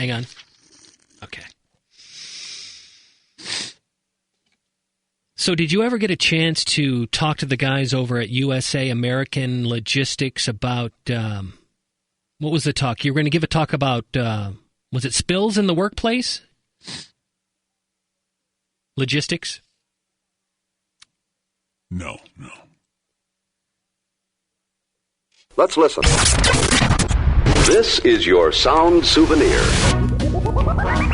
Hang on. Okay. So did you ever get a chance to talk to the guys over at USA American Logistics about, what was the talk? You were going to give a talk about, was it spills in the workplace? Logistics? No. Let's listen. This is your sound souvenir.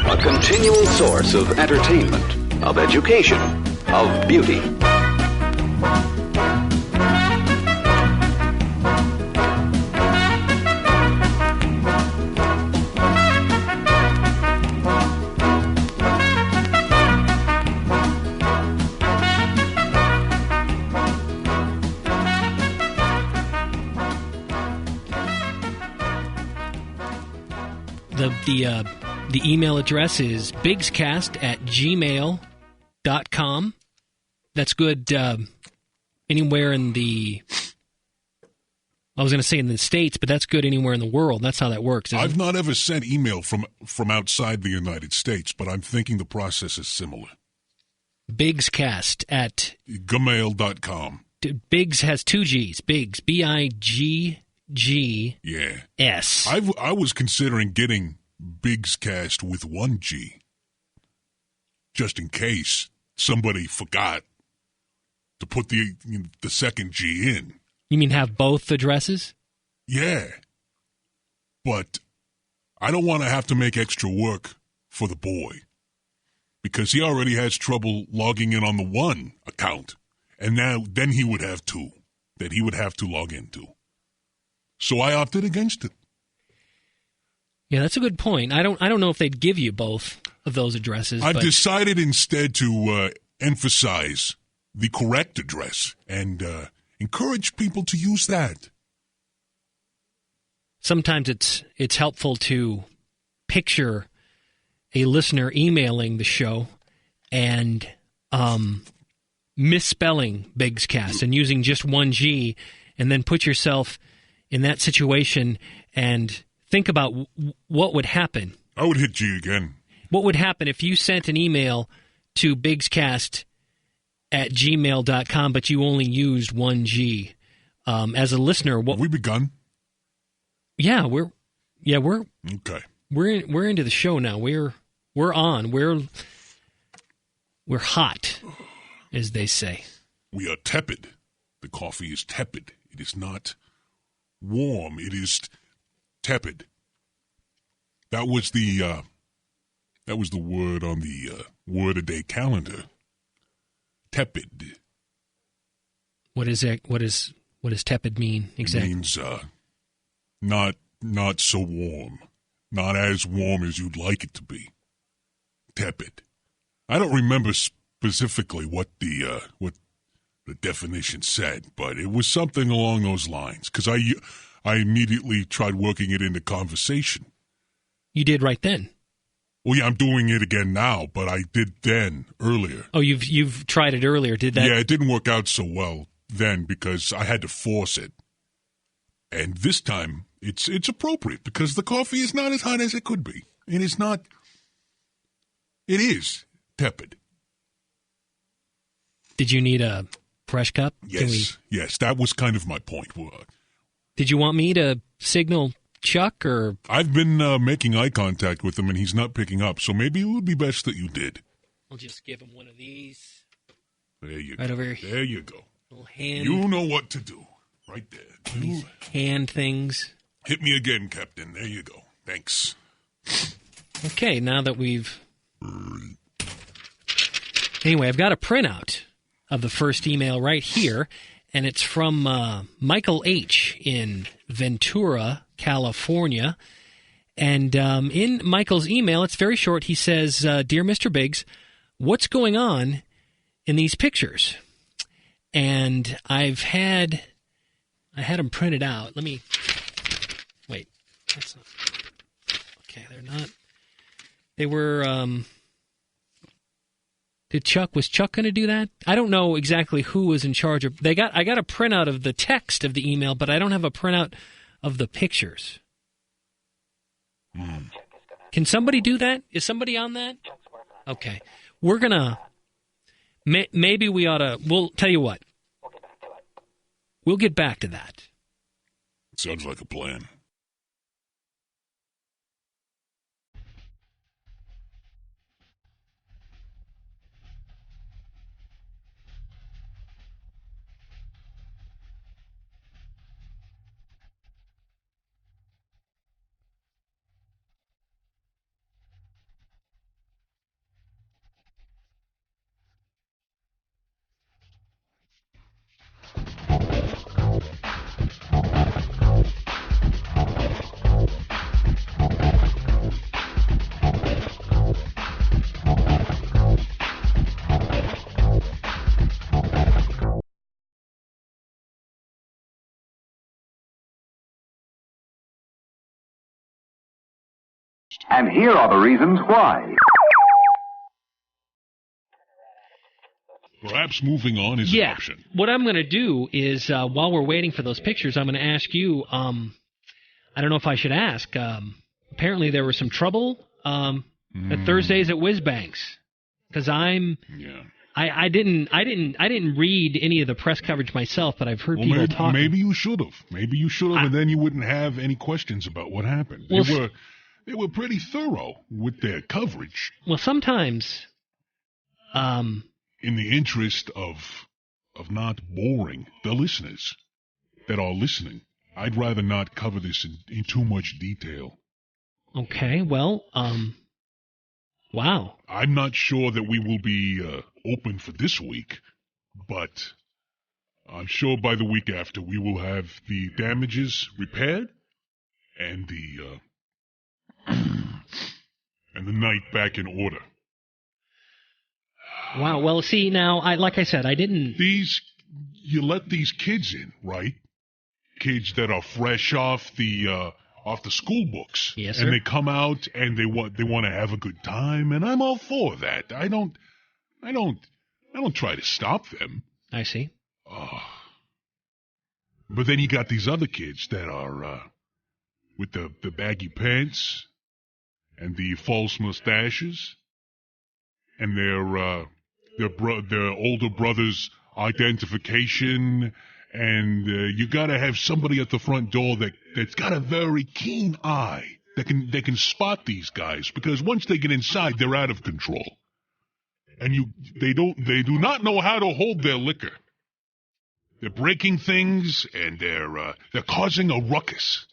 A continual source of entertainment, of education, of beauty. The email address is bigscast@gmail.com. That's good anywhere in the... I was going to say in the States, but that's good anywhere in the world. That's how that works, isn't I've not ever sent email from outside the United States, but I'm thinking the process is similar. Bigscast at... gmail.com. Biggs has two G's. Biggs, B-I-G-G-S. Yeah. I was considering getting Bigscast with one G, just in case somebody forgot to put the second G in. You mean have both addresses? Yeah. But I don't want to have to make extra work for the boy, because he already has trouble logging in on the one account, and then he would have two that he would have to log into. So I opted against it. Yeah, that's a good point. I don't know if they'd give you both of those addresses. I've decided instead to emphasize the correct address and encourage people to use that. Sometimes it's helpful to picture a listener emailing the show and misspelling Bigscast and using just one G, and then put yourself in that situation and think about what would happen. I would hit G again. What would happen if you sent an email to bigscast@gmail.com, but you only used one G? As a listener, have we begun? Yeah, we're okay. We're into the show now. We're on. We're hot, as they say. We are tepid. The coffee is tepid. It is not warm. It is tepid. That was the word on the word a day calendar. Tepid. What is it? What does tepid mean exactly? It means not so warm. Not as warm as you'd like it to be. Tepid. I don't remember specifically what the definition said, but it was something along those lines, because I immediately tried working it into conversation. You did right then. Well, yeah, I'm doing it again now, but I did then earlier. Oh, you've tried it earlier. Did that? Yeah, it didn't work out so well then because I had to force it. And this time it's appropriate because the coffee is not as hot as it could be. It is not. It is tepid. Did you need a fresh cup? Yes, yes, that was kind of my point. Did you want me to signal Chuck, or? I've been making eye contact with him, and he's not picking up, so maybe it would be best that you did. I'll just give him one of these. There you right go. Over here. There you go. Little hand. You know what to do. Right there. These hand things. Hit me again, Captain. There you go. Thanks. Okay, now that we've... Anyway, I've got a printout of the first email right here, and it's from Michael H. in Ventura, California. And in Michael's email, it's very short. He says, Dear Mr. Biggs, what's going on in these pictures? And I had them printed out. Let me... Wait. That's not... Okay, they're not... They were... Was Chuck going to do that? I don't know exactly who was in charge of... I got a printout of the text of the email, but I don't have a printout of the pictures. Can somebody do that? Is somebody on that? Okay. We're going to, maybe we ought to, we'll tell you what. We'll get back to that. Sounds like a plan. And here are the reasons why. Perhaps moving on is an option. What I'm going to do is, while we're waiting for those pictures, I'm going to ask you, I don't know if I should ask, apparently there was some trouble at Thursdays at Whizbanks. Because I didn't read any of the press coverage myself, but I've heard people talking. Maybe you should have. And then you wouldn't have any questions about what happened. Well, They were pretty thorough with their coverage. Well, sometimes, in the interest of not boring the listeners that are listening, I'd rather not cover this in too much detail. Okay, well, wow. I'm not sure that we will be open for this week, but I'm sure by the week after we will have the damages repaired and the night back in order. Wow. Well, see, now, like I said, I didn't. You let these kids in, right? Kids that are fresh off the school books. Yes, sir. And they come out and they want to have a good time, and I'm all for that. I don't try to stop them. I see. But then you got these other kids that are with the baggy pants and the false mustaches and their older brother's identification, and you got to have somebody at the front door that's got a very keen eye that can spot these guys, because once they get inside, they're out of control, and they do not know how to hold their liquor. They're breaking things, and they're causing a ruckus.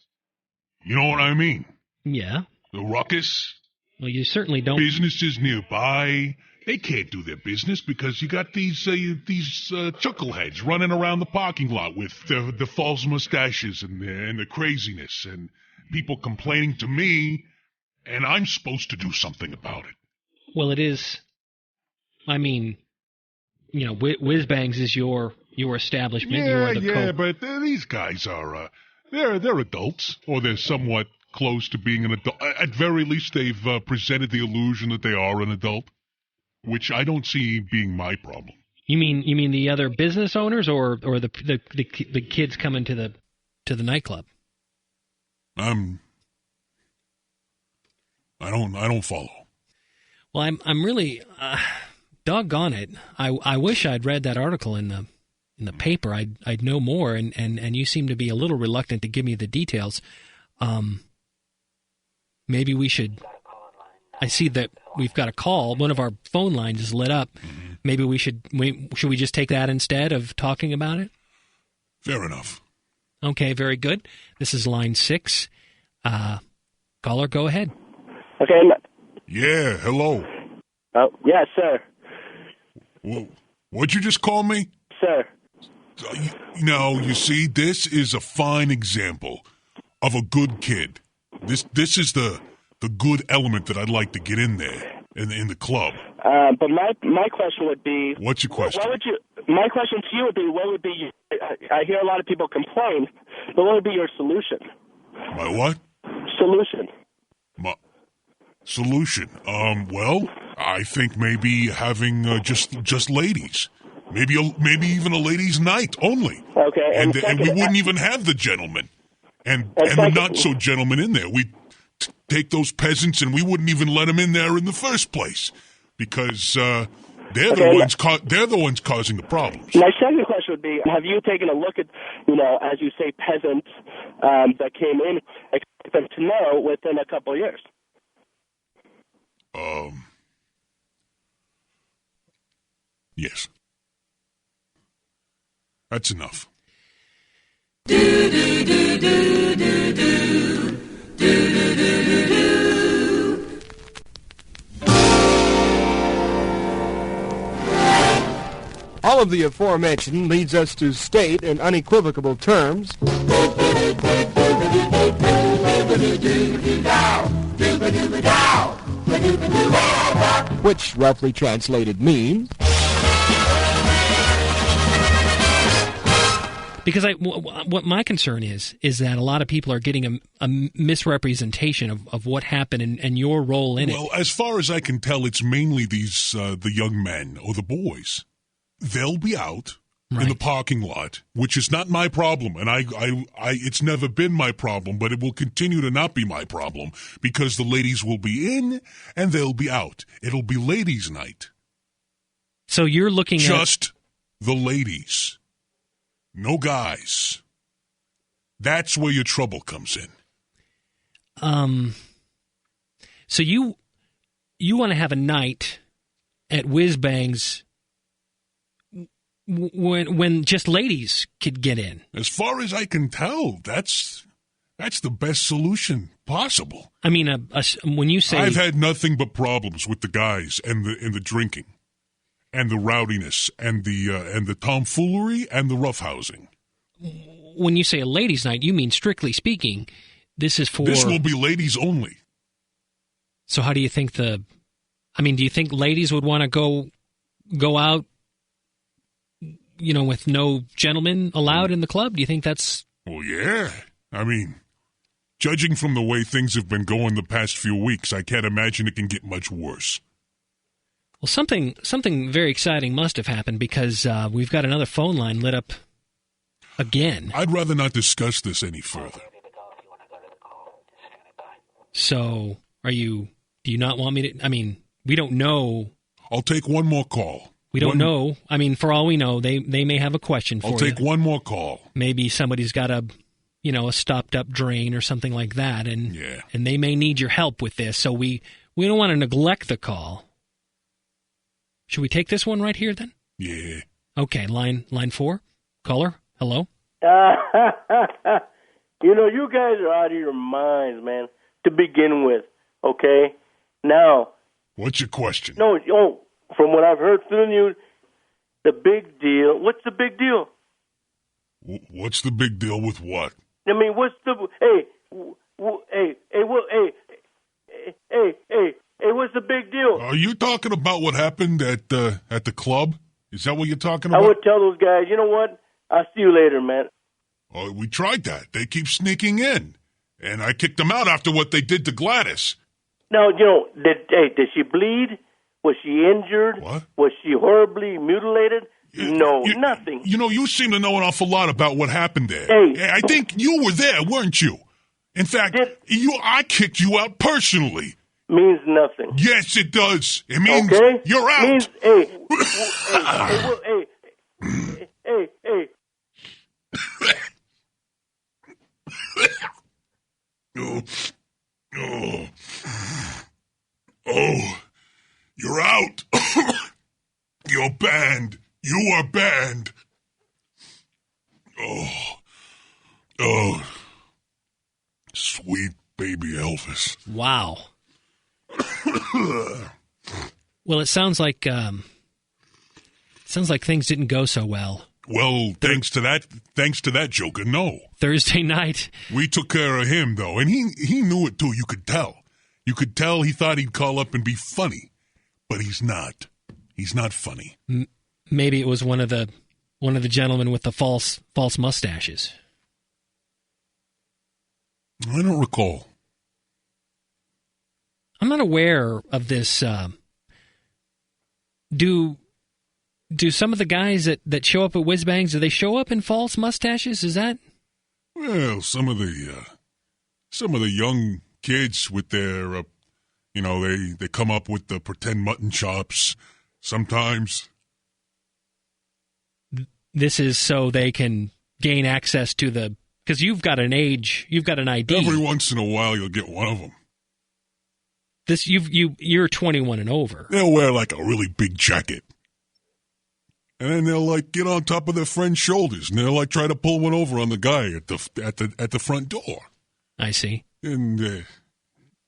You know what I mean? Yeah. The ruckus. Well, you certainly don't. Businesses nearby, they can't do their business because you got these chuckleheads running around the parking lot with the false mustaches and the craziness, and people complaining to me, and I'm supposed to do something about it. Well, it is. I mean, you know, Whizbangs is your establishment. But these guys are they're adults, or they're somewhat close to being an adult. At very least, they've presented the illusion that they are an adult, which I don't see being my problem. You mean the other business owners, or the kids coming to the nightclub? I don't follow. Well, I'm really doggone it. I wish I'd read that article in the paper. I'd know more, and you seem to be a little reluctant to give me the details. Maybe we should. I see that we've got a call. One of our phone lines is lit up. Mm-hmm. Maybe should we just take that instead of talking about it? Fair enough. Okay, very good. This is line 6. Caller, go ahead. Okay. Yeah, hello. Oh, yes, sir. Well, what'd you just call me? Sir. You see, this is a fine example of a good kid. This is the good element that I'd like to get in there in the club. But my question would be... What's your question? My question to you would be, what would be... I hear a lot of people complain, but what would be your solution? My what? Solution. My solution? Well, I think maybe having just ladies. Maybe even a ladies' night only. Okay. And we wouldn't even have the gentlemen and the not-so-gentlemen in there. We take those peasants and we wouldn't even let them in there in the first place because they're the ones causing the problems. My second question would be, have you taken a look at, as you say, peasants that came in, expect them to know within a couple of years? Yes. That's enough. All of the aforementioned leads us to state in unequivocal terms which roughly translated means because what my concern is that a lot of people are getting a misrepresentation of what happened and your role in it. Well, as far as I can tell, it's mainly these the young men or the boys. They'll be out in the parking lot, which is not my problem, and I it's never been my problem, but it will continue to not be my problem because the ladies will be in and they'll be out. It'll be ladies' night. So you're looking just the ladies, no guys. That's where your trouble comes in. So you want to have a night at Whiz Bang's when just ladies could get in. As far as I can tell, that's the best solution possible. I mean, when you say I've had nothing but problems with the guys and the drinking, and the rowdiness, and the tomfoolery and the roughhousing. When you say a ladies' night, you mean strictly speaking, this will be ladies only. So how do you think do you think ladies would want to go out? With no gentlemen allowed in the club? Do you think that's... Well, yeah. I mean, judging from the way things have been going the past few weeks, I can't imagine it can get much worse. Well, something very exciting must have happened because we've got another phone line lit up again. I'd rather not discuss this any further. So, do you not want me to... I mean, we don't know... I'll take one more call. We don't know. I mean, for all we know, they may have a question for you. I'll take one more call. Maybe somebody's got a stopped-up drain or something like that, and they may need your help with this. So we don't want to neglect the call. Should we take this one right here then? Yeah. Okay, line 4. Caller, hello? You guys are out of your minds, man, to begin with, okay? Now... What's your question? No, from what I've heard through the news, the big deal. What's the big deal? What's the big deal with what? I mean, what's the what's the big deal? Are you talking about what happened at the club? Is that what you're talking about? I would tell those guys, you know what? I'll see you later, man. Oh, we tried that. They keep sneaking in, and I kicked them out after what they did to Gladys. Now, did she bleed? Was she injured? What? Was she horribly mutilated? No, nothing. You seem to know an awful lot about what happened there. Hey. I think you were there, weren't you? In fact, I kicked you out personally. Means nothing. Yes, it does. It means you're out. Means, Oh, you're out. You're banned. You are banned. Oh, sweet baby Elvis. Wow. Well, it sounds like things didn't go so well. Well, thanks to that joker, no. Thursday night. We took care of him, though, and he knew it, too. You could tell. You could tell he thought he'd call up and be funny, but he's not. He's not funny. Maybe it was one of the gentlemen with the false mustaches. I don't recall. I'm not aware of this. Do some of the guys that show up at Whiz Bangs, do they show up in false mustaches? Is that? Well, some of the young kids with their, they come up with the pretend mutton chops sometimes. This is so they can gain access to because you've got an ID. Every once in a while, you'll get one of them. You're 21 and over. They'll wear like a really big jacket. And then they'll like get on top of their friend's shoulders, and they'll like try to pull one over on the guy at the front door. I see. And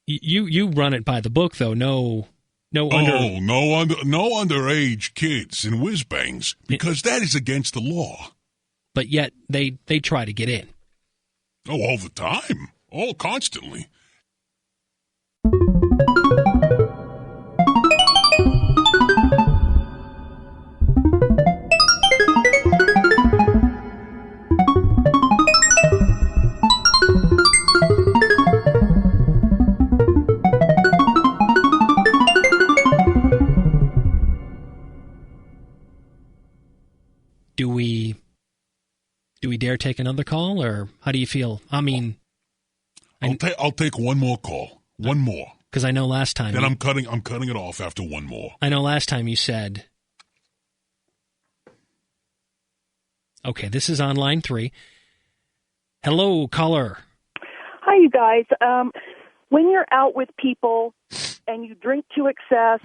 you run it by the book though. No underage kids and whiz bangs, because that is against the law. But yet they try to get in. Oh, all the time, all constantly. Do we dare take another call, or how do you feel? I mean, I'll take one more call. One more. Because I know last time. Then I'm cutting it off after one more. I know last time you said. Okay, this is on line 3. Hello, caller. Hi, you guys. When you're out with people and you drink to excess,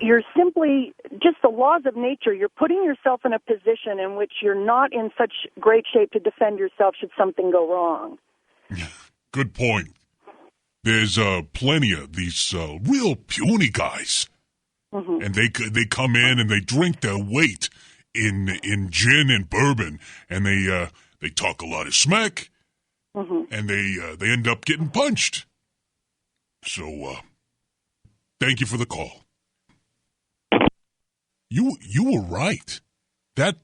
you're simply, just the laws of nature, you're putting yourself in a position in which you're not in such great shape to defend yourself should something go wrong. Good point. There's plenty of these real puny guys, and they come in and they drink their weight in gin and bourbon, and they talk a lot of smack, and they end up getting punched. So, thank you for the call. You were right. That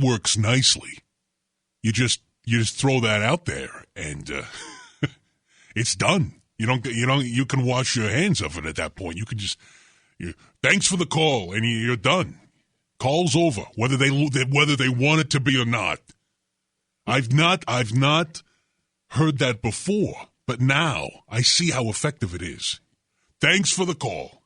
works nicely. You just throw that out there, and it's done. You can wash your hands of it at that point. You can just thanks for the call, and you're done. Call's over, whether they want it to be or not. I've not heard that before, but now I see how effective it is. Thanks for the call.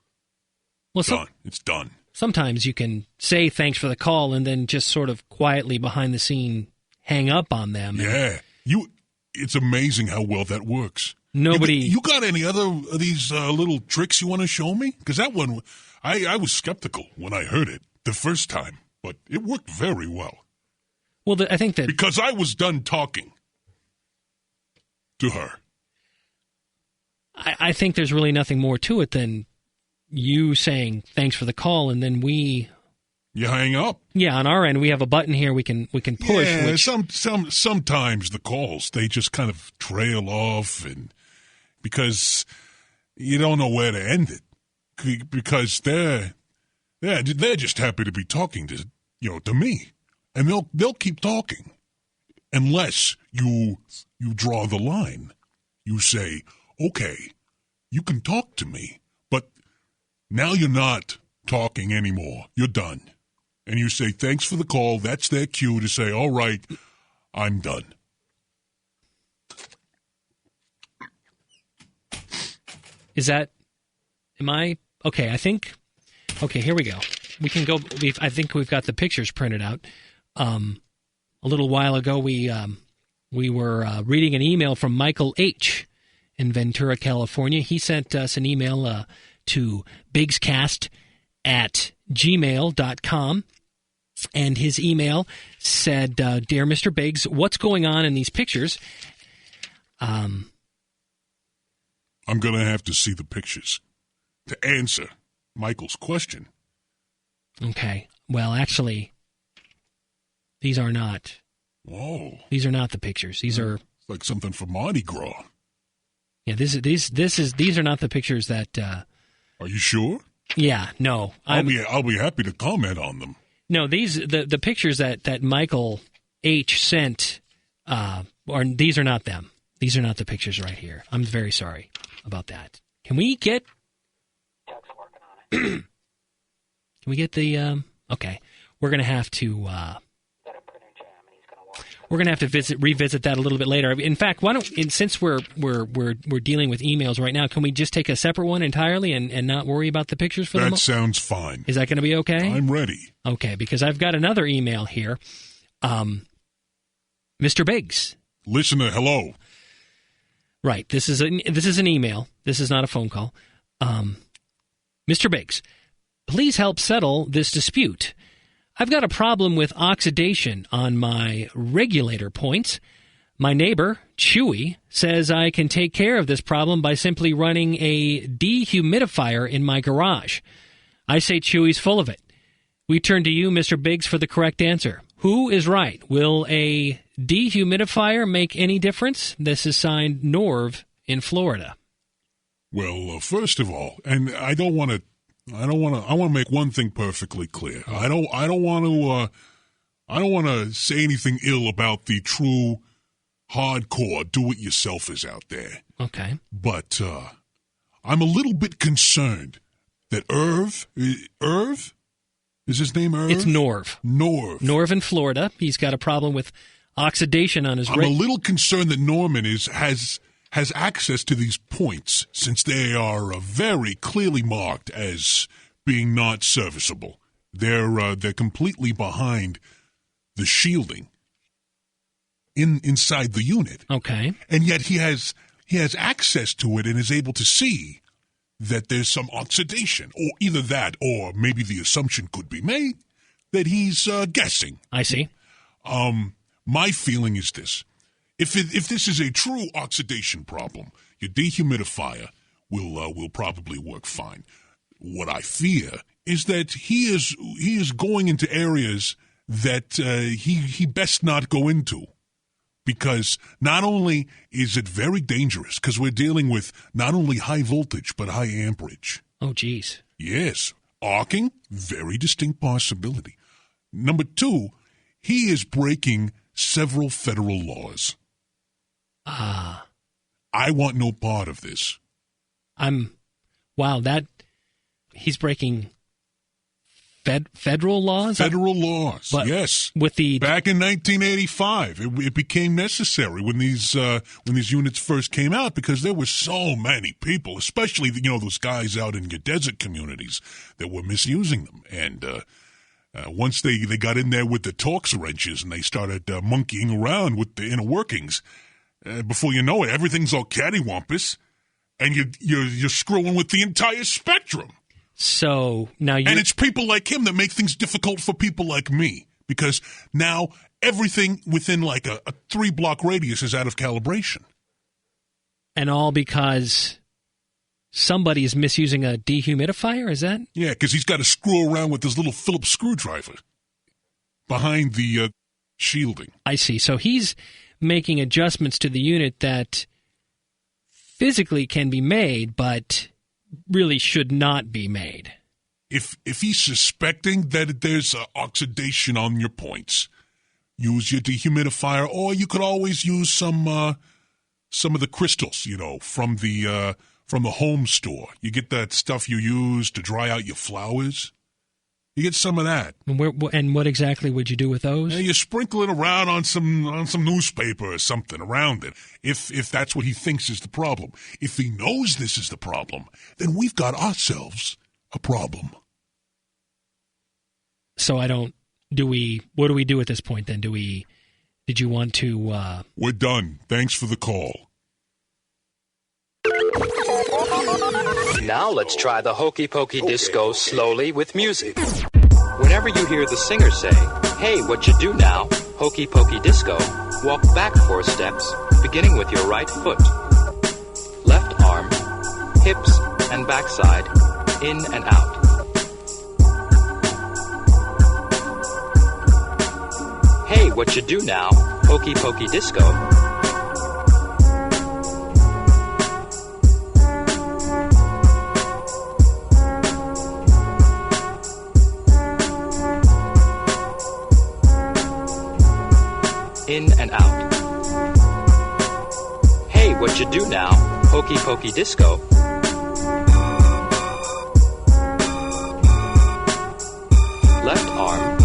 Well, done. It's done. Sometimes you can say thanks for the call and then just sort of quietly behind the scene hang up on them. Yeah. It's amazing how well that works. Nobody. You got any other of these little tricks you want to show me? Because that one, I was skeptical when I heard it the first time, but it worked very well. Well, I think that because I was done talking to her. I think there's really nothing more to it than you saying thanks for the call, and then you hang up. Yeah, on our end we have a button here we can push. Yeah, sometimes the calls they just kind of trail off, and because you don't know where to end it, because they're just happy to be talking to me, and they'll keep talking unless you draw the line. You say, okay, you can talk to me, but now you're not talking anymore. You're done. And you say, thanks for the call. That's their cue to say, all right, I'm done. Okay, here we go. We can go, I think we've got the pictures printed out. A little while ago, we were reading an email from Michael H. in Ventura, California. He sent us an email to bigscast@gmail.com. And his email said, Dear Mr. Biggs, what's going on in these pictures? I'm going to have to see the pictures to answer Michael's question. Okay. Well, actually, these are not. Oh. These are not the pictures. These are... It's like something from Mardi Gras. Yeah, these are not the pictures that... Are you sure? Yeah, no. I'll be happy to comment on them. No, the pictures that Michael H. sent, these are not them. These are not the pictures right here. I'm very sorry about that. Can we get... Can we get the... Okay. We're going to have to... we're going to have to revisit that a little bit later. In fact, why don't, since we're dealing with emails right now, can we just take a separate one entirely and not worry about the pictures for them? That sounds fine. Is that going to be okay? I'm ready. Okay, because I've got another email here. Mr. Biggs. Listener, hello. Right. This is an email. This is not a phone call. Mr. Biggs, please help settle this dispute. I've got a problem with oxidation on my regulator points. My neighbor, Chewy, says I can take care of this problem by simply running a dehumidifier in my garage. I say Chewy's full of it. We turn to you, Mr. Biggs, for the correct answer. Who is right? Will a dehumidifier make any difference? This is signed Norv in Florida. Well, first of all, and I want to make one thing perfectly clear. I don't want to say anything ill about the true hardcore do-it-yourselfers out there. Okay. But I'm a little bit concerned that Irv? Is his name Irv? It's Norv. Norv in Florida. He's got a problem with oxidation on his I'm a little concerned that Norman has access to these points, since they are very clearly marked as being not serviceable. They're completely behind the shielding inside the unit. Okay. And yet he has access to it and is able to see that there's some oxidation, or either that, or maybe the assumption could be made that he's guessing. I see. My feeling is this. If this is a true oxidation problem, your dehumidifier will probably work fine. What I fear is that he is going into areas that he best not go into, because not only is it very dangerous, because we're dealing with not only high voltage but high amperage. Oh, geez. Yes, arcing, very distinct possibility. Number two, he is breaking several federal laws. I want no part of this. He's breaking federal laws? Federal laws, but yes. Back in 1985, it became necessary when these units first came out, because there were so many people, especially those guys out in your desert communities, that were misusing them. And once they got in there with the Torx wrenches and they started monkeying around with the inner workings, before you know it, everything's all cattywampus, and you're screwing with the entire spectrum. So now and it's people like him that make things difficult for people like me, because now everything within like a 3-block radius is out of calibration. And all because somebody is misusing a dehumidifier, is that? Yeah, because he's got to screw around with this little Phillips screwdriver behind the shielding. I see. So he's making adjustments to the unit that physically can be made, but really should not be made. If he's suspecting that there's oxidation on your points, use your dehumidifier, or you could always use some of the crystals, from the home store. You get that stuff you use to dry out your flowers. You get some of that. And what exactly would you do with those? You sprinkle it around on some newspaper or something around it, if that's what he thinks is the problem. If he knows this is the problem, then we've got ourselves a problem. So what do we do at this point then? Did you want to... We're done. Thanks for the call. Now let's try the Hokey Pokey Disco slowly with music. Whenever you hear the singer say, "Hey, what you do now, Hokey Pokey Disco," walk back 4 steps, beginning with your right foot. Left arm, hips, and backside, in and out. Hey, what you do now, Hokey Pokey Disco. In and out. Hey, what you do now, Hokey Pokey Disco. Left arm,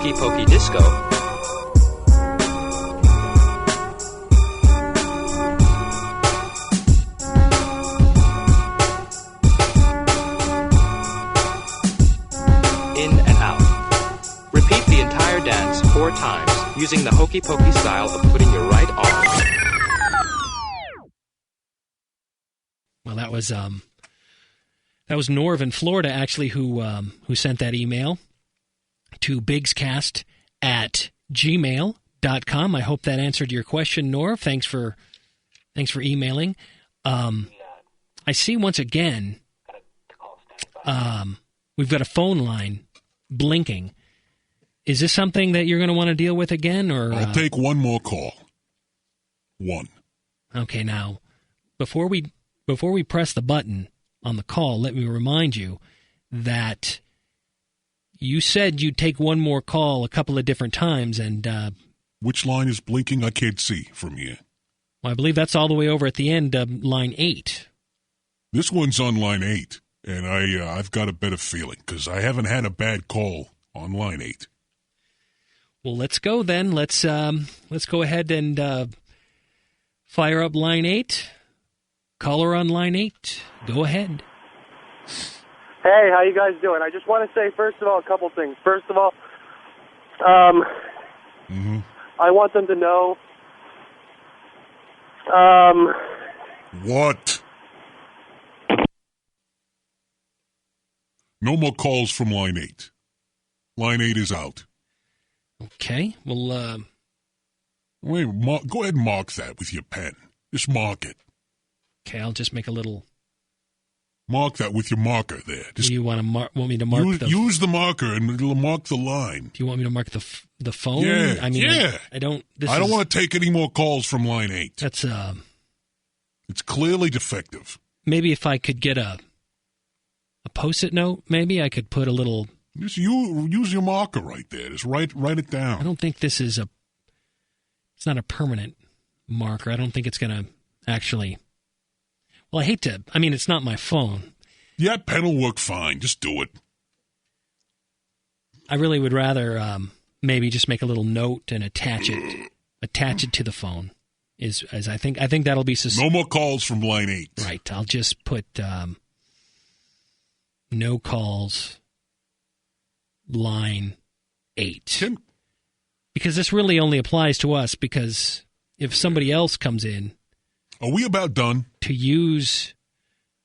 Hokey Pokey Disco. In and out. Repeat the entire dance 4 times using the hokey pokey style of putting your right arm. Well, that was Norv in Florida actually who sent that email to bigscast@gmail.com. I hope that answered your question, Norv. Thanks for emailing. I see once again we've got a phone line blinking. Is this something that you're going to want to deal with again, or I'll take one more call. One. Okay, now before we press the button on the call, let me remind you that you said you'd take one more call a couple of different times, and Which line is blinking? I can't see from here. well, I believe that's all the way over at the end of line 8. This one's on line 8, and I've got a better feeling because I haven't had a bad call on line 8. Well, let's go then. Let's go ahead and fire up line 8. Caller on line 8. Go ahead. Hey, how you guys doing? I just want to say, first of all, a couple things. First of all, I want them to know. What? No more calls from line 8. Line 8 is out. Okay. Well, Wait, go ahead and mark that with your pen. Just mark it. okay, I'll just make a little. Mark that with your marker there. Just Do you want me to mark use the marker and it'll mark the line. Do you want me to mark the phone? Yeah, I mean, yeah. I don't. I don't want to take any more calls from line 8. That's It's clearly defective. maybe if I could get a Post-it note, maybe I could put a little. Just use your marker right there. Just write it down. I don't think this is it's not a permanent marker. I don't think it's going to actually. Well, I hate to. I mean, it's not my phone. Yeah, pen will work fine. Just do it. I really would rather maybe just make a little note and attach it to the phone. As I think that'll be No more calls from line 8. right. I'll just put no calls line 8 because this really only applies to us. Because if somebody else comes in, are we about done to use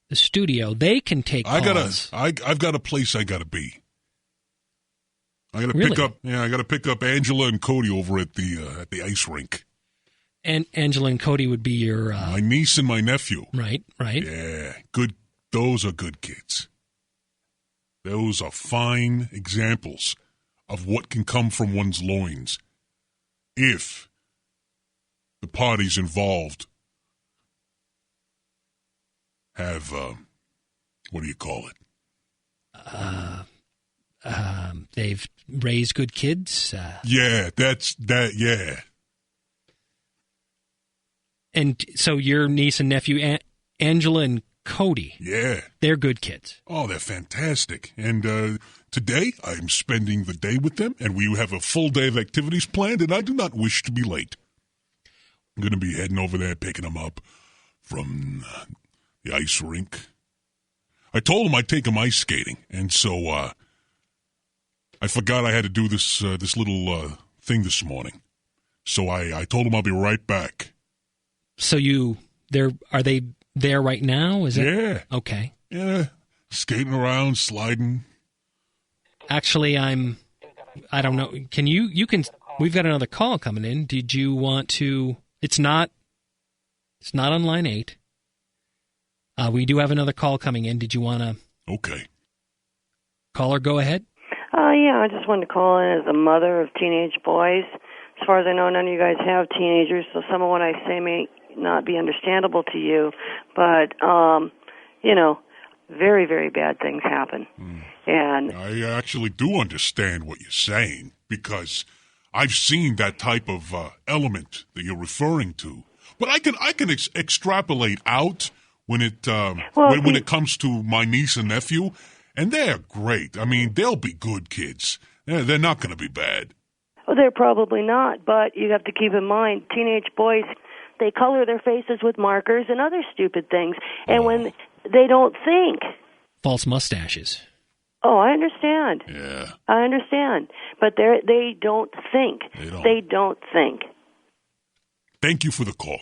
the studio? They can take calls. I've got a place I gotta be. I gotta Really? pick up. Yeah, I gotta pick up Angela and Cody over at the ice rink. And Angela and Cody would be your My niece and my nephew. right. Yeah, good. Those are good kids. Those are fine examples of what can come from one's loins if the parties involved have, what do you call it? They've raised good kids. Yeah, yeah. And so your niece and nephew, Angela and Cody, Yeah. they're good kids. Oh, they're fantastic. And today I'm spending the day with them, and we have a full day of activities planned, and I do not wish to be late. I'm going to be heading over there, picking them up from the ice rink. I told them I'd take them ice skating, and so I forgot I had to do this little thing this morning. So I told them I'll be right back. So are they there right now? Is it? Yeah. Okay. Yeah, skating around, sliding. Actually, I don't know. Can you can, we've got another call coming in. Did you want to, it's not on line 8. We do have another call coming in. Did you want to? Okay. Caller, go ahead. Yeah, I just wanted to call in as a mother of teenage boys. As far as I know, none of you guys have teenagers, so some of what I say may not be understandable to you, but, very, very bad things happen. And I actually do understand what you're saying because I've seen that type of element that you're referring to. But I can extrapolate out when it comes to my niece and nephew, and they're great. I mean, they'll be good kids. Yeah, they're not going to be bad. Well, they're probably not, but you have to keep in mind, teenage boys, they color their faces with markers and other stupid things. And when they don't think. False mustaches. Oh, I understand. Yeah. I understand. But they don't think. They don't think. Thank you for the call.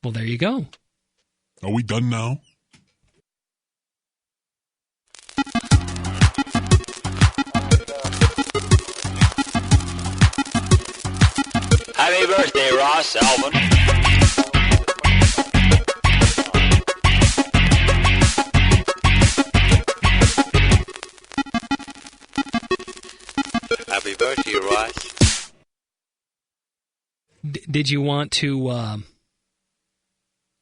Well, there you go. Are we done now? Happy birthday, Ross, Alvin. Happy birthday, Ross. Did you want to?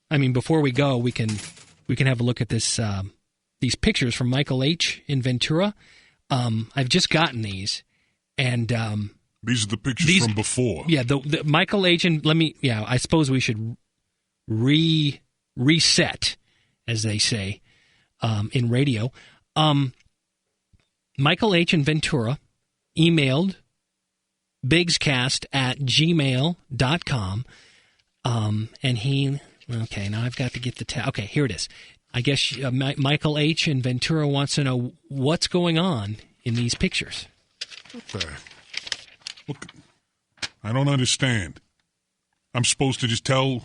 Before we go, we can have a look at this. These pictures from Michael H. in Ventura. I've just gotten these, and these are the pictures from before. Yeah, the Michael H. and I suppose we should reset, as they say in radio. Michael H. in Ventura emailed bigscast@gmail.com, and he. Okay, now I've got to get the okay, here it is. I guess Michael H. in Ventura wants to know what's going on in these pictures. Okay. Look, I don't understand. I'm supposed to just tell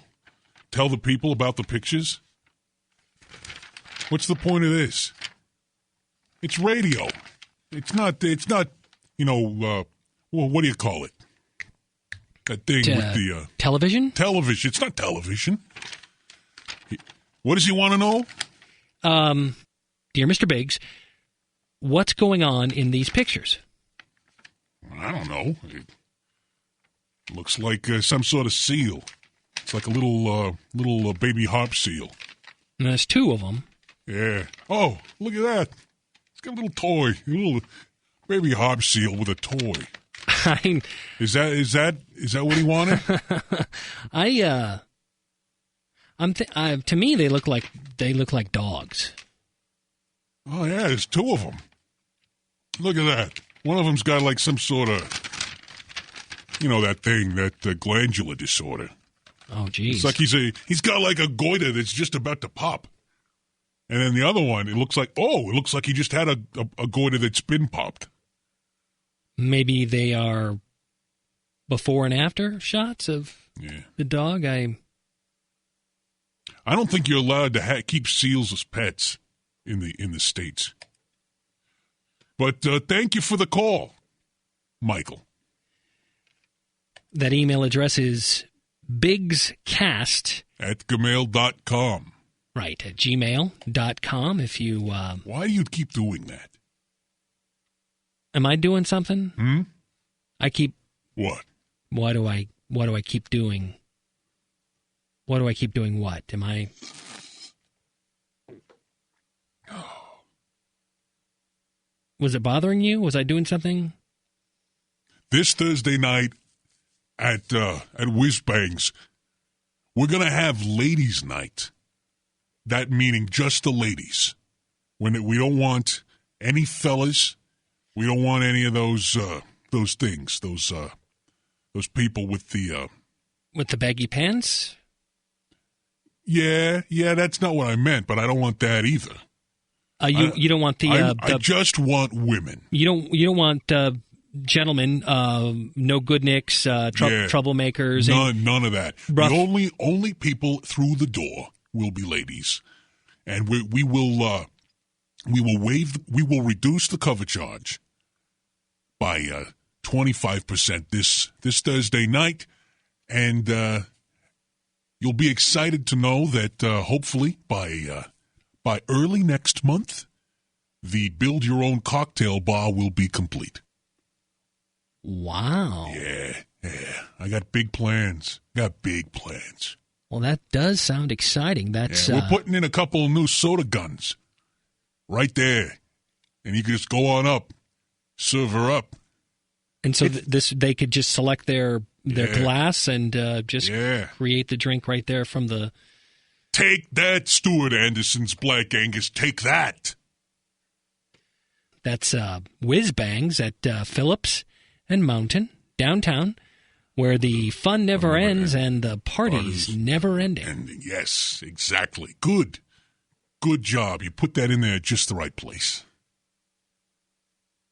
the people about the pictures? What's the point of this? It's radio. It's not, what do you call it? That thing with the... television? Television. It's not television. What does he want to know? Dear Mr. Biggs, what's going on in these pictures? I don't know. It looks like some sort of seal. It's like a little baby harp seal. And there's two of them. Yeah. Oh, look at that. It's got a little toy. A little baby harp seal with a toy. Is that what he wanted? To me they look like dogs. Oh yeah, there's two of them. Look at that. One of them's got like some sort of, that thing, that glandular disorder. Oh geez. It's like he's got like a goiter that's just about to pop. And then the other one, it looks like he just had a goiter that's been popped. Maybe they are before and after shots of the dog. I don't think you're allowed to keep seals as pets in the States. But thank you for the call, Michael. That email address is bigscast@gmail.com. Right, at gmail.com. If you why do you keep doing that? Am I doing something? I keep what? Why do I keep doing? What do I keep doing? What am I? Was it bothering you? Was I doing something? This Thursday night at Whiz Bangs, we're gonna have ladies' night. That meaning just the ladies. We don't want any fellas. We don't want any of those things. Those people with the baggy pants. Yeah, that's not what I meant, but I don't want that either. You don't want I just want women. You don't want gentlemen, no good nicks, troublemakers. None of that. The only people through the door will be ladies, and we will reduce the cover charge by 25% this Thursday night, and you'll be excited to know that hopefully by early next month, the Build Your Own Cocktail Bar will be complete. Wow. Yeah. I got big plans. Well, that does sound exciting. We're putting in a couple of new soda guns right there, and you can just go on up, serve her up. And so they could just select their glass and just create the drink right there from the... Take that, Stuart Anderson's Black Angus. Take that. That's Whiz Bangs at Phillips and Mountain, downtown, where the fun never ends and the party's never ending. Yes, exactly. Good job. You put that in there at just the right place.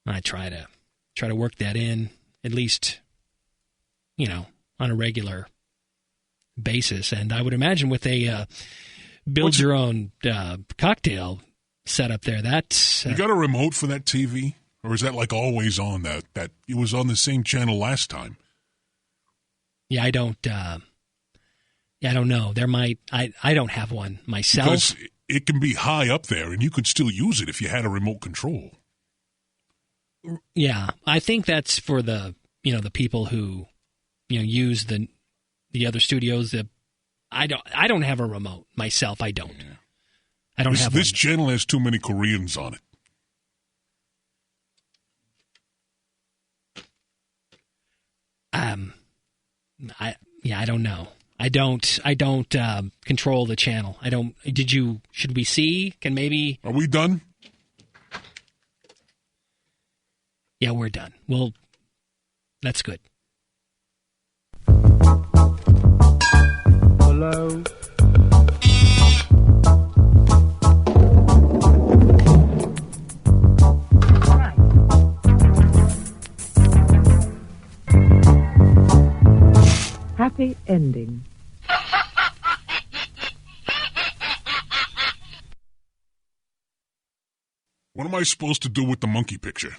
I try to work that in, at least, on a regular basis. And I would imagine with a build your own cocktail setup there, that's... You got a remote for that TV? Or is that like always on that it was on the same channel last time? Yeah, I don't know. There might, I don't have one myself. Because it can be high up there and you could still use it if you had a remote control. Yeah, I think that's for the people who, use the other studios. I don't have a remote myself. I don't. Yeah. I don't have this channel has too many Koreans on it. I don't know. I don't control the channel. Should we see? Are we done? Yeah, we're done. Well, that's good. Hello. Happy ending. What am I supposed to do with the monkey picture?